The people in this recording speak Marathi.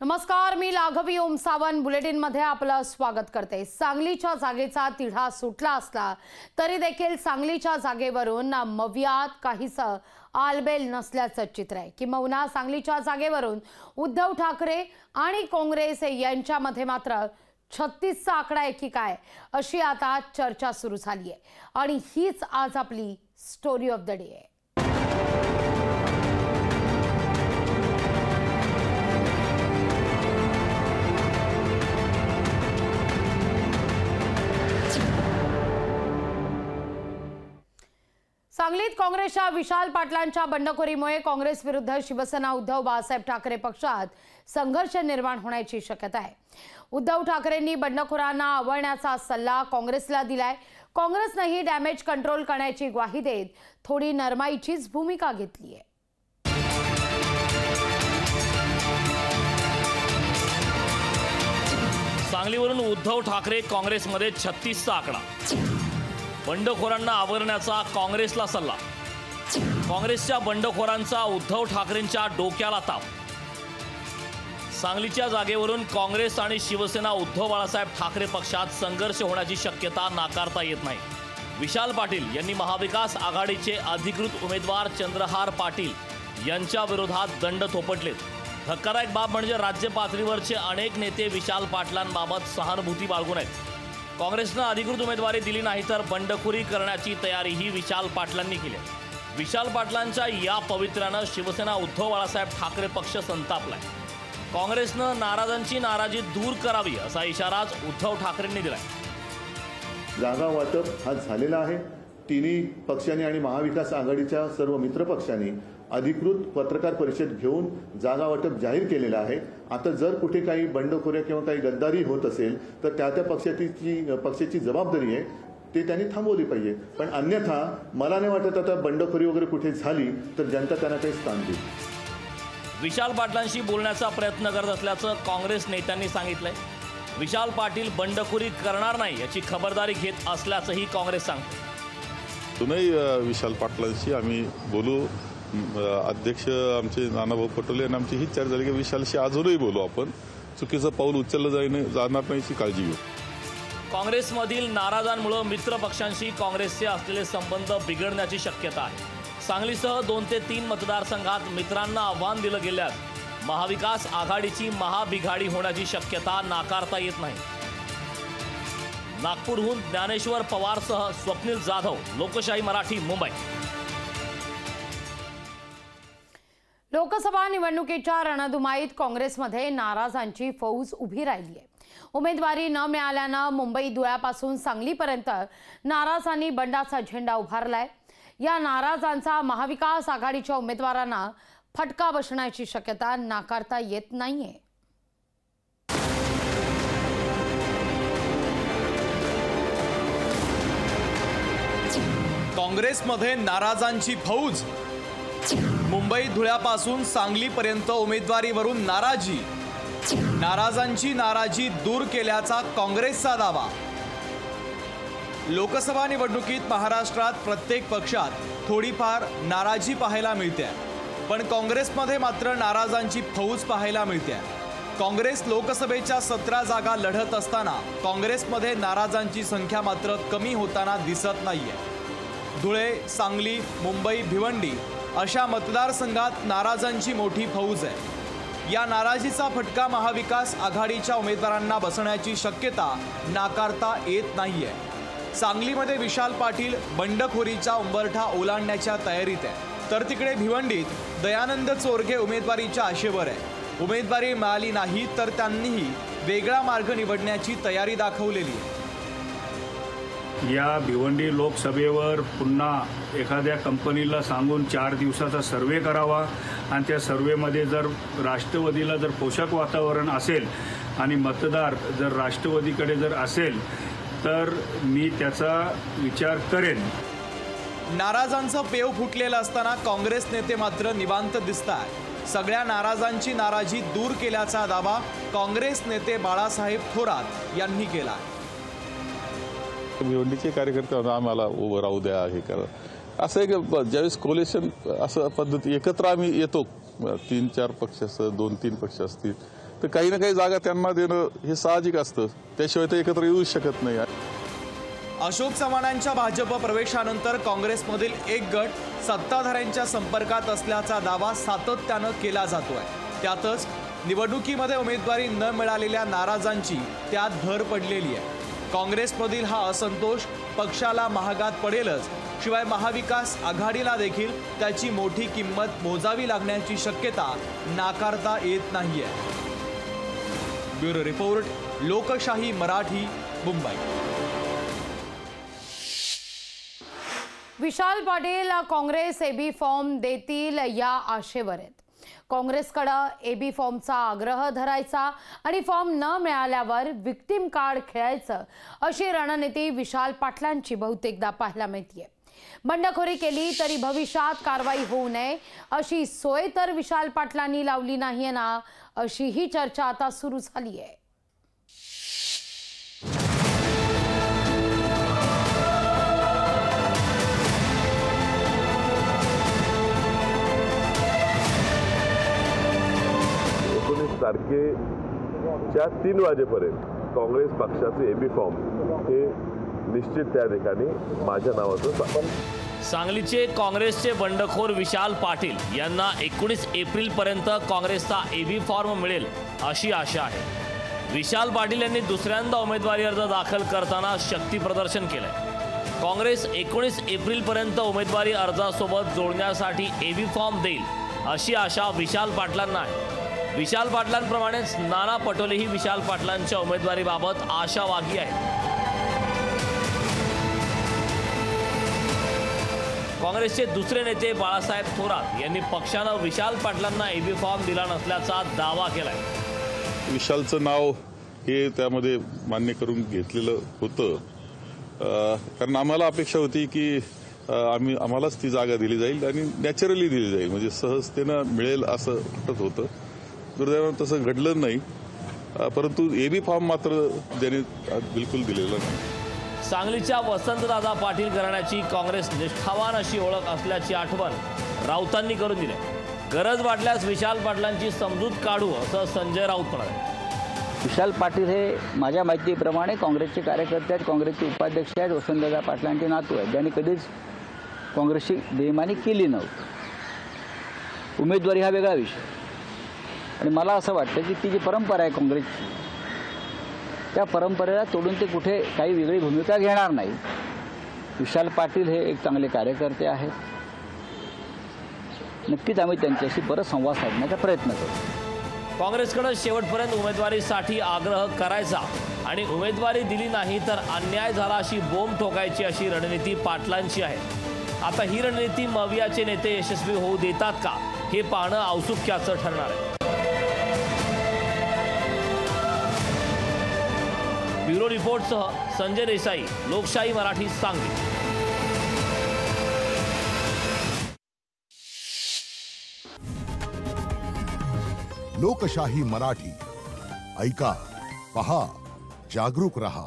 नमस्कार, मी लाघवी ओम सावंत बुलेटिन मध्ये आपलं स्वागत करते। सांगलीच्या जागेचा तिढा सुटला असला तरी देखील सांगलीच्या जागेवरून मवियात काहीसं आलबेल नसल्याचं चित्र आहे। किंबहुना सांगलीच्या जागेवरून उद्धव ठाकरे आणि काँग्रेस यांच्यामध्ये मात्र 36चा आकडा आहे की काय अशी आता चर्चा सुरू झाली आहे आणि हीच आज आपली स्टोरी ऑफ द डे आहे। सांगलीत काँग्रेसच्या विशाल पाटलांच्या बंडखोरीमुळे काँग्रेस विरुद्ध शिवसेना उद्धव बाळासाहेब ठाकरे पक्षात संघर्ष निर्माण होण्याची शक्यता आहे। उद्धव ठाकरेंनी बंडखोरांना आवळण्याचा सल्ला काँग्रेसला दिलाय। काँग्रेसनेही डॅमेज कंट्रोल करण्याची ग्वाही देत थोडी नरमाईचीच भूमिका घेतली आहे। सांगलीवरून उद्धव ठाकरे काँग्रेसमध्ये 36चा आकडा। बंडखोरांना आवरण्याचा काँग्रेसला सल्ला। काँग्रेसच्या बंडखोरांचा उद्धव ठाकरेंच्या डोक्याला ताप। सांगलीच्या जागेवरून काँग्रेस आणि शिवसेना उद्धव बाळासाहेब ठाकरे पक्षात संघर्ष होण्याची शक्यता नाकारता येत नाही। विशाल पाटील यांनी महाविकास आघाडीचे अधिकृत उमेदवार चंद्रहार पाटील यांच्या विरोधात दंड थोपटलेत। धक्कादायक बाब म्हणजे राज्य पातळीवरचे अनेक नेते विशाल पाटलांबाबत सहानुभूती बाळगून आहेत। काँग्रेसनं अधिकृत उमेदवारी दिली नाही तर बंडखोरी करण्याची तयारीही विशाल पाटलांनी केली आहे। विशाल पाटलांच्या या पवित्र्यानं शिवसेना उद्धव बाळासाहेब ठाकरे पक्ष संतापलाय। काँग्रेसनं नाराजांची नाराजी दूर करावी असा इशाराच उद्धव ठाकरेंनी दिलाय। जागा वाटप हा झालेला आहे। तिन्ही पक्षांनी आणि महाविकास आघाडीच्या सर्व मित्र पक्षांनी अधिकृत पत्रकार परिषद घेऊन जागा वाटप जाहीर केलेलं आहे। आता जर कुठे काही बंडखोऱ्या किंवा काही गद्दारी होत असेल तर त्या पक्षाची जबाबदारी आहे, ते त्यांनी थांबवली पाहिजे। पण अन्यथा मला नाही वाटत आता बंडखोरी वगैरे कुठे झाली तर जनता त्यांना काही स्थान देईल। विशाल पाटलांशी बोलण्याचा प्रयत्न करत असल्याचं काँग्रेस नेत्यांनी सांगितलंय। विशाल पाटील बंडखोरी करणार नाही याची खबरदारी घेत असल्याचंही काँग्रेस सांगते। तुम्ही विशाल पाटलांशी आम्ही बोलू। अध्यक्ष आमचे नानाभाऊ पटोले यांनी आमची ही चर्चा झाली की विशालशी अजूनही बोलू, आपण चुकीचं पाऊल उचललं जाणार नाही याची काळजी घेऊ। काँग्रेसमधील नाराजांमुळे मित्र पक्षांशी काँग्रेसचे असलेले संबंध बिघडण्याची शक्यता आहे। सांगलीसह 2 ते 3 मतदारसंघात मित्रांना आव्हान दिलं गेल्यास महाविकास आघाडीची महाबिघाडी होण्याची शक्यता नाकारता येत नाही। नागपूरहून ज्ञानेश्वर पवारसह स्वप्नील जाधव, लोकशाही मराठी, मुंबई। लोकसभा निवडणुकीच्या रणधुमाईत काँग्रेसमध्ये नाराजांची फौज उभी राहिली आहे। उमेदवारी न मिळाल्यानं मुंबई धुळ्यापासून सांगलीपर्यंत नाराजांनी बंडाचा झेंडा उभारलाय। या नाराजांचा महाविकास आघाडीच्या उमेदवारांना फटका बसण्याची शक्यता नाकारता येत नाहीये। काँग्रेसमध्ये नाराजांची फौज। मुंबई धुळ्यापासून सांगलीपर्यंत उमेदवारीवरून नाराजी। नाराजांची नाराजी दूर केल्याचा काँग्रेसचा दावा। लोकसभा निवडणुकीत महाराष्ट्रात प्रत्येक पक्षात थोडीफार नाराजी पाहायला मिळते, पण काँग्रेसमध्ये मात्र नाराजांची फौज पाहायला मिळते। काँग्रेस लोकसभेच्या 17 जागा लढत असताना काँग्रेसमध्ये नाराजांची संख्या मात्र कमी होताना दिसत नाहीये। धुळे, सांगली, मुंबई, भिवंडी अशा मतदारसंघात नाराजांची मोठी फौज आहे। या नाराजीचा फटका महाविकास आघाडीच्या उमेदवारांना बसण्याची शक्यता नाकारता येत नाहीये। सांगलीमध्ये विशाल पाटील बंडखोरीचा उंबरठा ओलांडण्याच्या तयारीत आहे, तर तिकडे भिवंडीत दयानंद चोरगे उमेदवारीच्या आशेवर आहे। उमेदवारी मिळाली नाही तर त्यांनीही वेगळा मार्ग निवडण्याची तयारी दाखवलेली आहे। या भिवंडी लोकसभेवर पुन्हा एखाद्या कंपनीला सांगून 4 दिवसाचा सर्वे करावा आणि त्या सर्वेमध्ये जर राष्ट्रवादीला जर पोषक वातावरण असेल आणि मतदार जर राष्ट्रवादीकडे जर असेल तर मी त्याचा विचार करेन। नाराजांचं पेव फुटलेलं असताना काँग्रेस नेते मात्र निवांत दिसतात। सगळ्या नाराजांची नाराजी दूर केल्याचा दावा काँग्रेस नेते बाळासाहेब थोरात यांनी केला। भिवंडीचे कार्यकर्ते आम्हाला उभं राहू द्या, हे करा असं एक ज्यावेळेस कोलेशन असं पद्धती एकत्र आम्ही येतो 3-4 पक्ष 2-3 पक्ष असतील तर काही ना काही जागा त्यांना देणं हे साहजिक असतं, त्याशिवाय ते एकत्र येऊ शकत नाही. अशोक चव्हाणांच्या भाजप प्रवेशानंतर काँग्रेसमधील एक गट सत्ताधाऱ्यांच्या संपर्कात असल्याचा दावा सातत्यानं केला जातोय. त्यातच निवडणुकीमध्ये उमेदवारी न मिळालेल्या नाराजांची त्यात भर पडलेली आहे. काँग्रेसमधील हा असंतोष पक्षाला महागात पडेलच, शिवाय महाविकास आघाडीला देखील त्याची मोठी किंमत मोजावी लागण्याची शक्यता नाकारता येत नाहीये. ब्युरो रिपोर्ट, लोकशाही मराठी, मुंबई. विशाल पाटील काँग्रेस एबी फॉर्म देतील या आशेवर आहेत. काँग्रेसकडे एबी फॉर्मचा आग्रह धरायचा आणि फॉर्म न मिळाल्यावर विक्टिम कार्ड खेळायचं अशी रणनीती विशाल पाटलांची बहुतेकदा पाहायला मिळते. बंडखोरी केली तरी भविष्यात कारवाई होऊ नये अशी सोय तर विशाल पाटलांनी लावली नाहीये ना, अशी ही चर्चा आता सुरू झाली आहे. तारखेच्या 3 वाजेपर्यंत काँग्रेस पक्षाचे एबी फॉर्म हे निश्चित त्या ठिकाणी माझ्या नावाचं. सांगलीचे काँग्रेसचे बंडखोर विशाल पाटील यांना 19 एप्रिलपर्यंत काँग्रेसचा एबी फॉर्म मिळेल अशी आशा आहे. विशाल पाटील यांनी दुसऱ्यांदा उमेदवारी अर्ज दाखल करताना शक्ती प्रदर्शन केलंय. काँग्रेस 19 एप्रिलपर्यंत उमेदवारी अर्जासोबत जोडण्यासाठी एबी फॉर्म देईल अशी आशा विशाल पाटलांना आहे. विशाल पाटलांप्रमाणेच नाना पटोलेही विशाल पाटलांच्या उमेदवारीबाबत आशावादी आहेत. काँग्रेसचे दुसरे नेते बाळासाहेब थोरात यांनी पक्षानं विशाल पाटलांना एबी फॉर्म दिला नसल्याचा दावा केलाय. विशालचं नाव हे त्यामध्ये मान्य करून घेतलेलं होतं, कारण आम्हाला अपेक्षा होती की आम्हालाच ती जागा दिली जाईल आणि नॅचरली दिली जाईल, म्हणजे सहजतेनं मिळेल असं वाटत होतं. दुर्दैवानं तसं घडलं नाही, परंतु एबी फॉर्म मात्र त्यांनी बिलकुल दिलेला नाही. सांगलीच्या वसंतदादा पाटील घराण्याची काँग्रेस निष्ठावान अशी ओळख असल्याची आठवण राऊतांनी करून दिली. गरज वाटल्यास विशाल पाटलांची समजूत काढू असं संजय राऊत म्हणाले. विशाल पाटील हे माझ्या माहितीप्रमाणे काँग्रेसचे कार्यकर्ते आहेत, काँग्रेसचे उपाध्यक्ष आहेत, वसंतदादा पाटलांचे नातू आहेत. त्यांनी कधीच काँग्रेसची बेईमानी केली नव्हती. उमेदवारी हा वेगळा विषय, आणि मला असं वाटतं की ती जी परंपरा आहे काँग्रेसची, त्या परंपरेला तोडून ते कुठे काही वेगळी भूमिका घेणार नाही. विशाल पाटील हे एक चांगले कार्यकर्ते आहेत. नक्कीच आम्ही त्यांच्याशी परत संवाद साधण्याचा प्रयत्न करू. काँग्रेसकडे शेवटपर्यंत उमेदवारीसाठी आग्रह करायचा आणि उमेदवारी दिली नाही तर अन्याय झाला अशी बोंब ठोकायची अशी रणनीती पाटलांची आहे. आता ही रणनीती मवियाचे नेते यशस्वी होऊ देतात का हे पाहणं औत्सुक्याचं ठरणार आहे. ब्युरो रिपोर्टसह संजय देसाई, लोकशाही मराठी, सांगली. लोकशाही मराठी ऐका, पहा, जागरूक रहा.